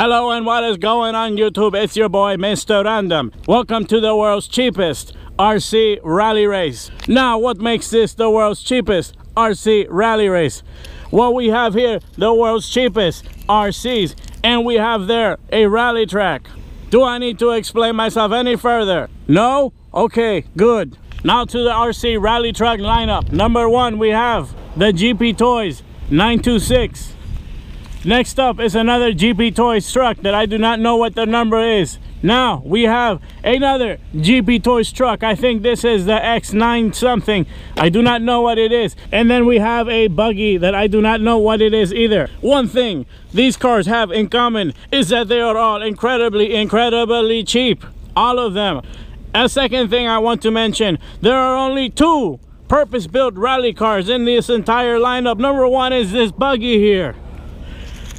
Hello and what is going on YouTube? It's your boy Mr. Random. Welcome to the world's cheapest RC rally race. Now what makes this the world's cheapest RC rally race? Well, we have here the world's cheapest RCs and we have there a rally track. Do I need to explain myself any further? No? Okay, good. Now to the RC rally track lineup. Number one, we have the GP Toys 926. Next up is another GP Toys truck that I do not know what the number is. Now we have another GP Toys truck. I think this is the X9 something. I do not know what it is. And then we have a buggy that I do not know what it is either. One thing these cars have in common is that they are all incredibly cheap. All of them. A second thing I want to mention, there are only two purpose-built rally cars in this entire lineup. Number one is this buggy here.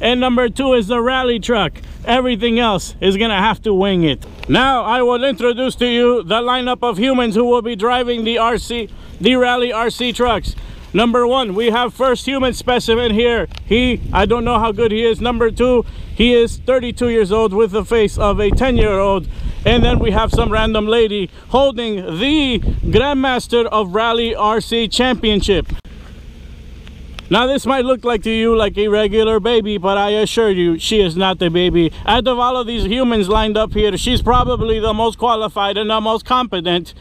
And number two is the rally truck. Everything else is gonna have to wing it. Now I will introduce to you the lineup of humans who will be driving the rally RC trucks. Number one, we have first human specimen here. I don't know how good he is. Number two, he is 32 years old with the face of a 10-year-old. And then we have some random lady holding the Grandmaster of Rally RC Championship. Now this might look like to you like a regular baby, but I assure you she is not the baby. Out of all of these humans lined up here, she's probably the most qualified and the most competent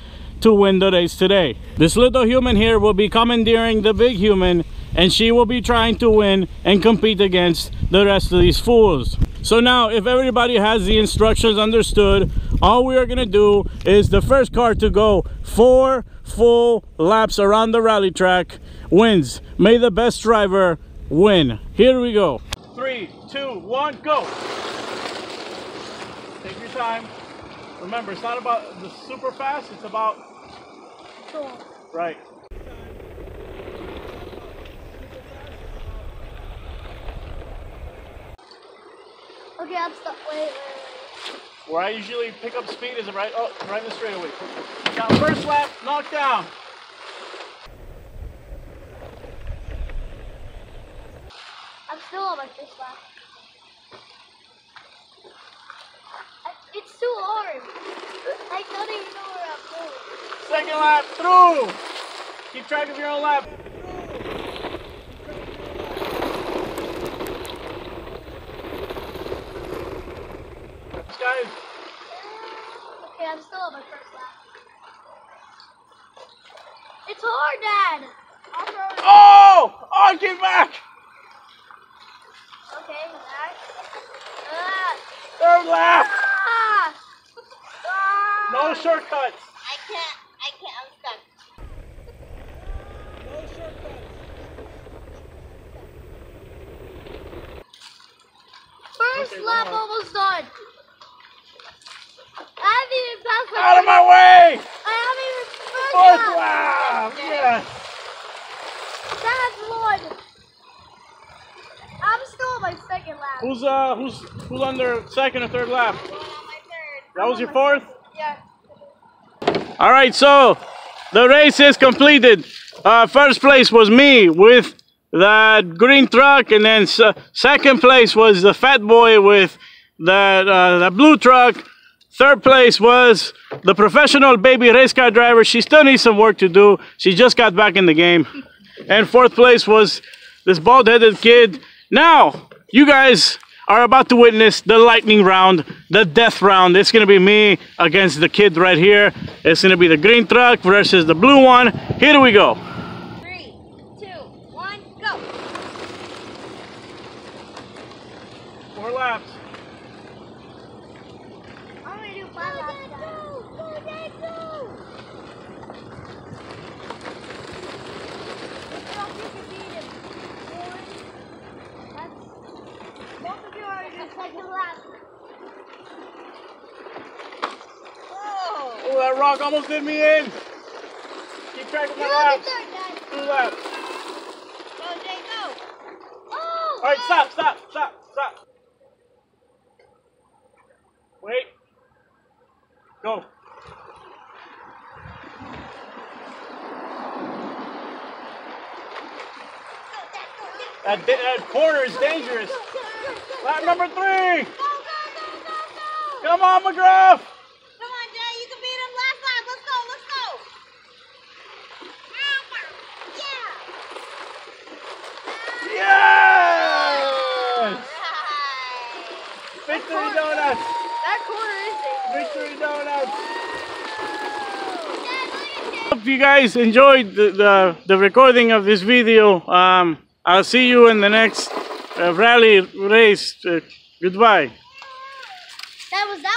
to win the race today. This little human here will be commandeering the big human, and she will be trying to win and compete against the rest of these fools. So now if everybody has the instructions understood, all we are gonna do is the first car to go 4 full laps around the rally track wins. May the best driver win. Here we go. 3, 2, 1, go. Take your time. Remember, it's not about the super fast, it's about right. Okay, I'm stuck. Wait. Where I usually pick up speed is right in the straightaway. Now first lap, knock down. I'm still on my first lap. It's too hard. I don't even know where I'm going. Second lap, through. Keep track of your own lap. Guys. Okay, I'm still on my first lap. It's hard, Dad. Oh, get back. Okay, back. Third lap. No shortcuts. I can't, I'm stuck. No shortcuts. First lap almost done. I haven't even passed my Out of my way! I haven't even Fourth lap! Yes! That's one. I'm still on my second lap. Who's on their second or third lap? I'm on my third. That was your fourth? Yeah. Alright, so the race is completed. First place was me with that green truck, and then second place was the fat boy with the blue truck. Third place was the professional baby race car driver. She still needs some work to do. She just got back in the game. And fourth place was this bald-headed kid. Now, you guys are about to witness the lightning round, the death round. It's going to be me against the kid right here. It's going to be the green truck versus the blue one. Here we go. 3, 2, 1, go. 4 laps. I'm going to do 5 laps. Go, Dad, go. Both of you are in the second lap. Oh, that rock almost did me in. Keep track of my laps. 2 laps. Go, Jay, go. Oh! All right, stop. Wait. Go. That corner is dangerous. Lap number 3. Come on, McGrath! Come on, Jay, you can beat him last lap. Let's go, let's go. Yes! Right. Victory donuts! That corner is dangerous. Victory donuts! Hope you guys enjoyed the recording of this video. I'll see you in the next rally race. Goodbye. That was that.